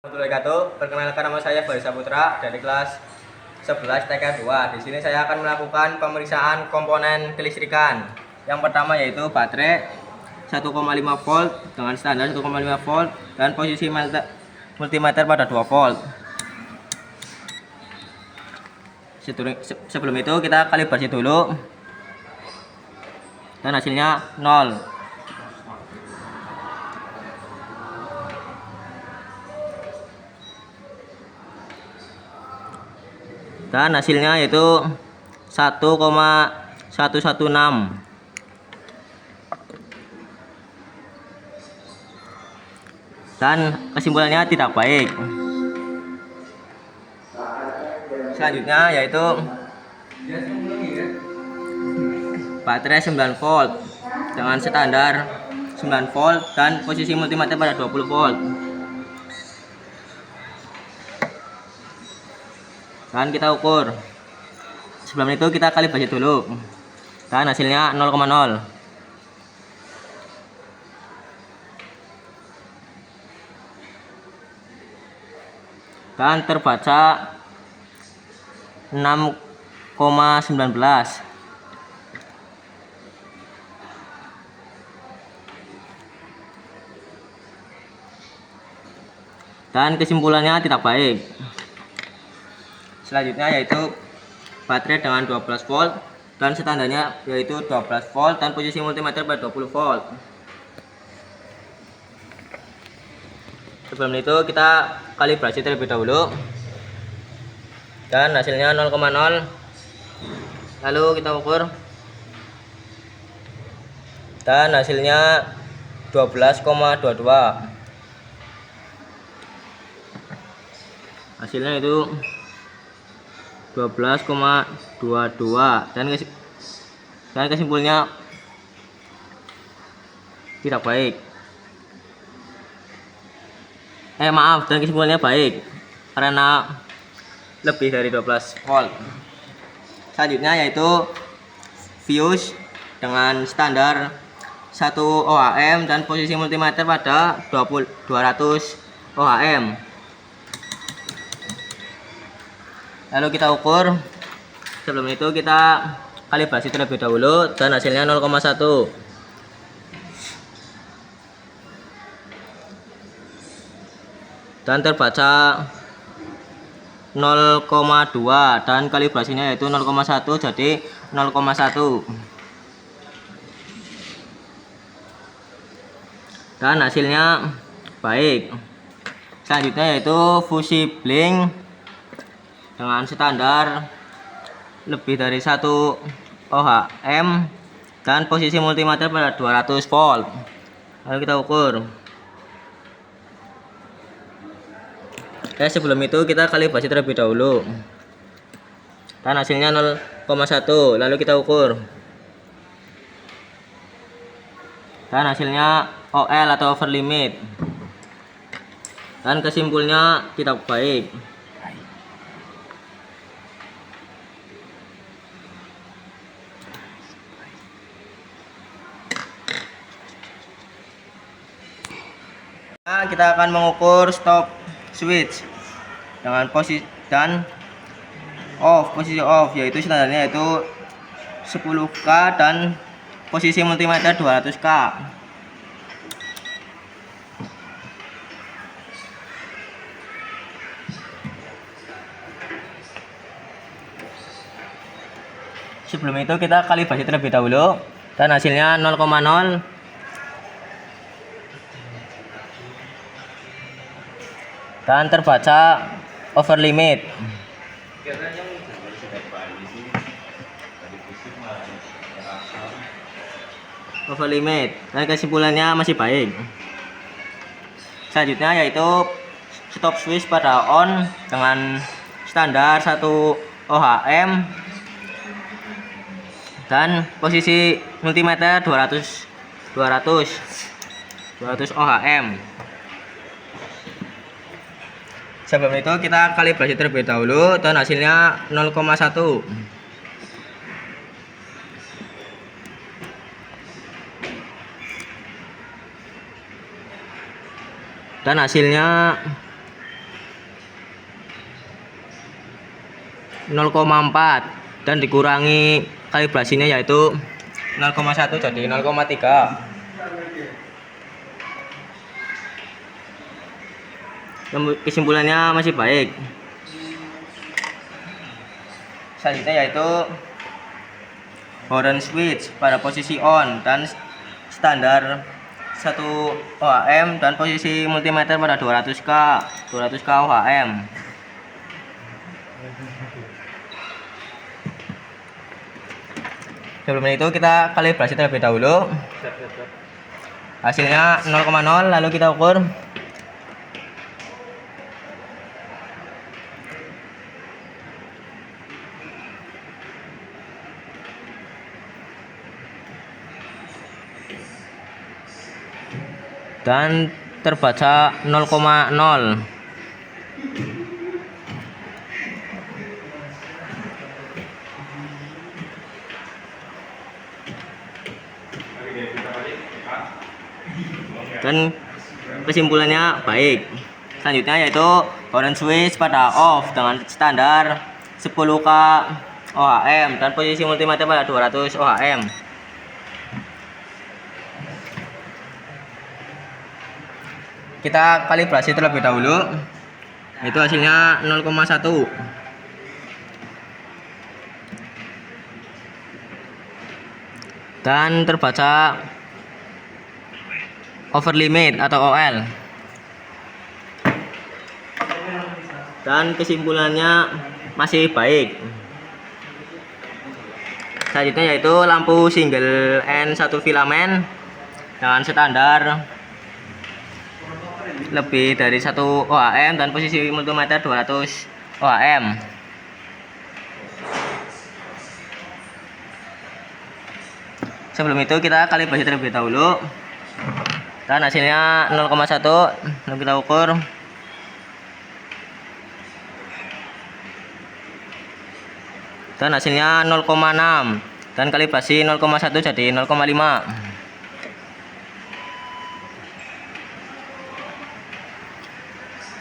Wabarakatuh. Perkenalkan, nama saya Faris Saputra dari kelas 11 TK 2. Di sini saya akan melakukan pemeriksaan komponen kelistrikan. Yang pertama yaitu baterai 1,5 volt dengan standar 1,5 volt dan posisi multimeter pada 2 volt. Sebelum itu kita kalibrasi dulu dan hasilnya 0. Dan hasilnya yaitu 1,116. Dan kesimpulannya tidak baik. Selanjutnya yaitu baterai 9 volt dengan standar 9 volt dan posisi multimeter pada 20 volt. Dan kita ukur. Sebelum itu kita kalibrasi dulu. Dan hasilnya 0,0. Dan terbaca 6,19. Dan kesimpulannya tidak baik. Selanjutnya yaitu baterai dengan 12 volt dan standarnya yaitu 12 volt dan posisi multimeter pada 20 volt. Sebelum itu kita kalibrasi terlebih dahulu. Dan hasilnya 0,0. Lalu kita ukur. Dan hasilnya 12,22. Hasilnya itu 12,22 dan kesimpulannya tidak baik. Dan kesimpulannya baik karena lebih dari 12 volt. Selanjutnya yaitu fuse dengan standar 1 ohm dan posisi multimeter pada 200 ohm. Lalu kita ukur. Sebelum itu kita kalibrasi terlebih dahulu dan hasilnya 0,1. Dan terbaca 0,2 dan kalibrasinya yaitu 0,1, jadi 0,1. Dan hasilnya baik. Selanjutnya yaitu fusi blink dengan standar lebih dari 1 ohm dan posisi multimeter pada 200 volt. Lalu kita ukur. Oke, sebelum itu kita kalibrasi terlebih dahulu. Dan hasilnya 0,1. Lalu kita ukur. Dan hasilnya OL atau over limit. Dan kesimpulannya tidak baik. Nah, kita akan mengukur stop switch dengan posisi off, yaitu standarnya yaitu 10K dan posisi multimeter 200K. Sebelum itu kita kalibrasi terlebih dahulu dan hasilnya 0,0. Dan terbaca over limit. Over limit dan kesimpulannya masih baik. Selanjutnya yaitu stop switch pada on dengan standar 1 ohm dan posisi multimeter 200 ohm. Sebelum itu kita kalibrasi terlebih dahulu dan hasilnya 0,1. Dan hasilnya 0,4 dan dikurangi kalibrasinya yaitu 0,1 jadi 0,3. Kesimpulannya masih baik. Selanjutnya yaitu Horn switch pada posisi on dan standar 1 ohm dan posisi multimeter pada 200K ohm. Sebelum itu kita kalibrasi terlebih dahulu. Hasilnya 0,0, lalu kita ukur. Dan terbaca 0,0. Dan kesimpulannya baik. Selanjutnya yaitu Horn switch pada off dengan standar 10K ohm dan posisi multimeter pada 200 ohm. Kita kalibrasi terlebih dahulu. Itu hasilnya 0,1. Dan terbaca over limit atau OL. Dan kesimpulannya masih baik. Selanjutnya yaitu lampu single N1 filamen dengan standar lebih dari 1 ohm dan posisi multimeter 200 ohm. Sebelum itu kita kalibrasi terlebih dahulu. Dan hasilnya 0,1, lalu kita ukur. Dan hasilnya 0,6 dan kalibrasi 0,1 jadi 0,5.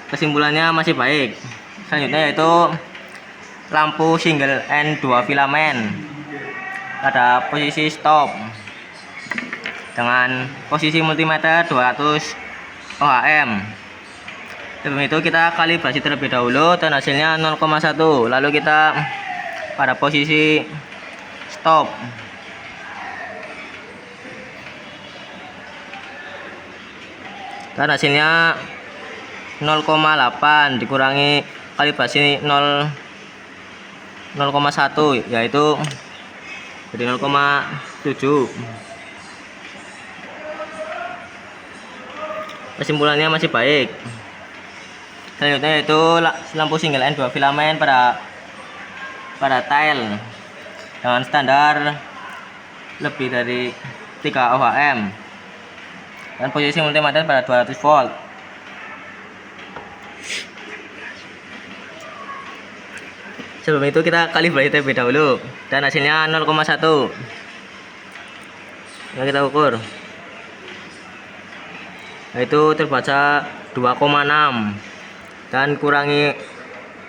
Kesimpulannya masih baik. Selanjutnya yaitu lampu single N2 filamen pada posisi stop dengan posisi multimeter 200 ohm. Sebelum itu kita kalibrasi terlebih dahulu dan hasilnya 0,1, lalu kita pada posisi stop. Dan hasilnya 0,8 dikurangi kalibrasi 0,1 yaitu jadi 0,7. Kesimpulannya masih baik. Selanjutnya yaitu lampu single N2 filamen pada tile dengan standar lebih dari 3 ohm dan posisi multimeter pada 200 volt. Sebelum itu kita kalibrasi terlebih dahulu dan hasilnya 0,1. Yang kita ukur yaitu terbaca 2,6 dan kurangi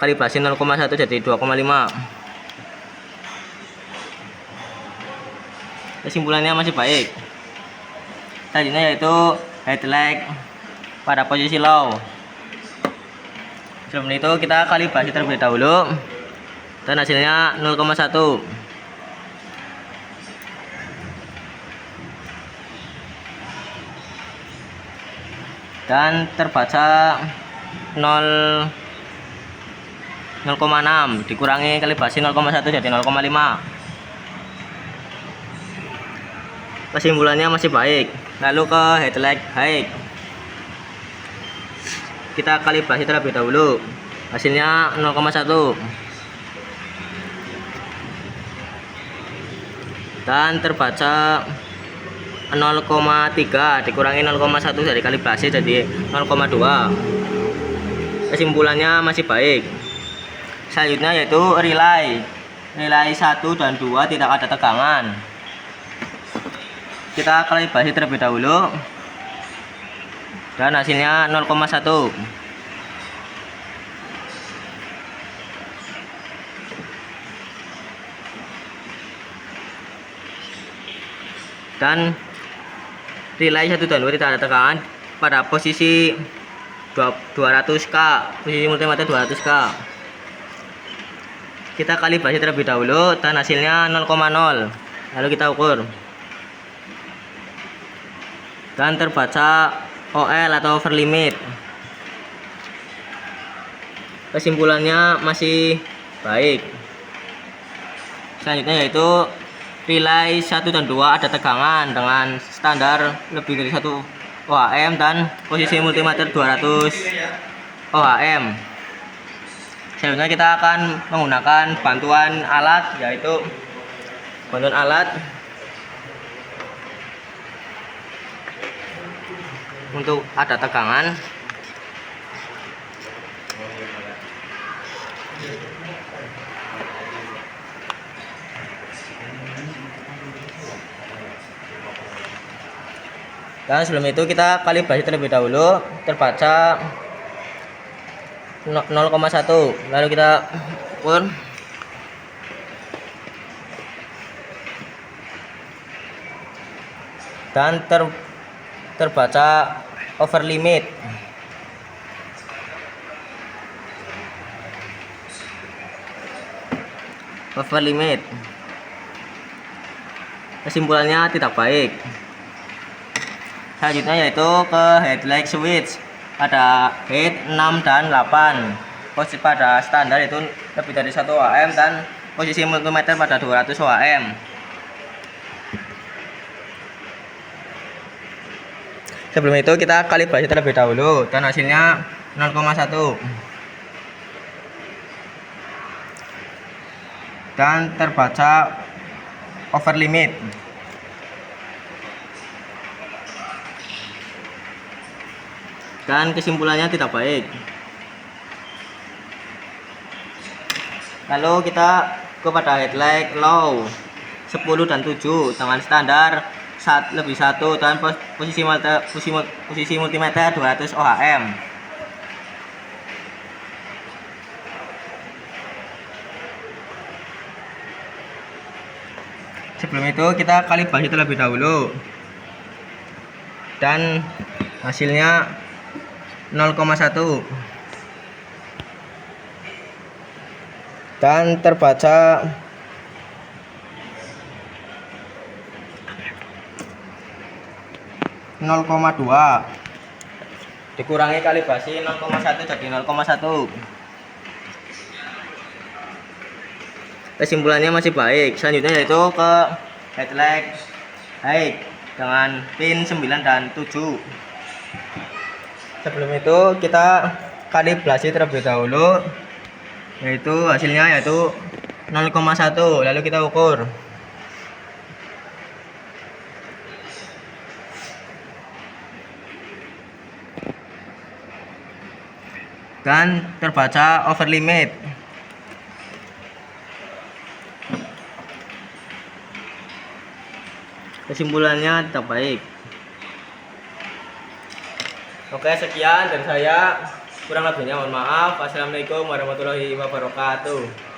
kalibrasi 0,1 jadi 2,5. Kesimpulannya masih baik. Selanjutnya yaitu headlight pada posisi low. Sebelum itu kita kalibrasi terlebih dahulu dan hasilnya 0,1. Dan terbaca 0,6 dikurangi kalibrasi 0,1 jadi 0,5. Kesimpulannya masih baik. Lalu ke headlight high. Kita kalibrasi terlebih dahulu. Hasilnya 0,1. Dan terbaca 0,3 dikurangi 0,1 dari kalibrasi jadi 0,2. Kesimpulannya masih baik. Selanjutnya yaitu relay 1 dan 2 tidak ada tegangan. Kita kalibrasi terlebih dahulu dan hasilnya 0,1. dan relay 1 dan 2 tidak ada tegangan pada posisi 200K, posisi multimeter 200K. Kita kalibrasi terlebih dahulu dan hasilnya 0,0. Lalu kita ukur dan terbaca OL atau over limit. Kesimpulannya masih baik. Selanjutnya yaitu relay 1 dan 2 ada tegangan dengan standar lebih dari 1 ohm dan posisi multimeter 200 ohm. Selanjutnya kita akan menggunakan bantuan alat, yaitu bantuan alat untuk ada tegangan. Dan sebelum itu kita kalibrasi terlebih dahulu, terbaca 0,1. Lalu kita ukur dan terbaca over limit. Kesimpulannya tidak baik. Selanjutnya yaitu ke headlight switch, ada head 6 dan 8. Posisi pada standar itu lebih dari 1 ohm dan posisi multimeter pada 200 ohm. Sebelum itu kita kalibrasi terlebih dahulu dan hasilnya 0,1 dan terbaca over limit. Dan kesimpulannya tidak baik. Lalu kita kepada headlight low 10 dan 7 dengan standar lebih 1 dan posisi multimeter 200 ohm. Sebelum itu kita kalibrasi terlebih dahulu dan hasilnya 0,1 dan terbaca 0,2 dikurangi kalibrasi 0,1 jadi 0,1. Kesimpulannya masih baik. Selanjutnya yaitu ke headlight high dengan pin 9 dan 7. Sebelum itu kita kalibrasi terlebih dahulu, yaitu hasilnya yaitu 0,1. Lalu kita ukur dan terbaca over limit. Kesimpulannya tidak baik. Oke, sekian dari saya. Kurang lebihnya mohon maaf. Wassalamualaikum warahmatullahi wabarakatuh.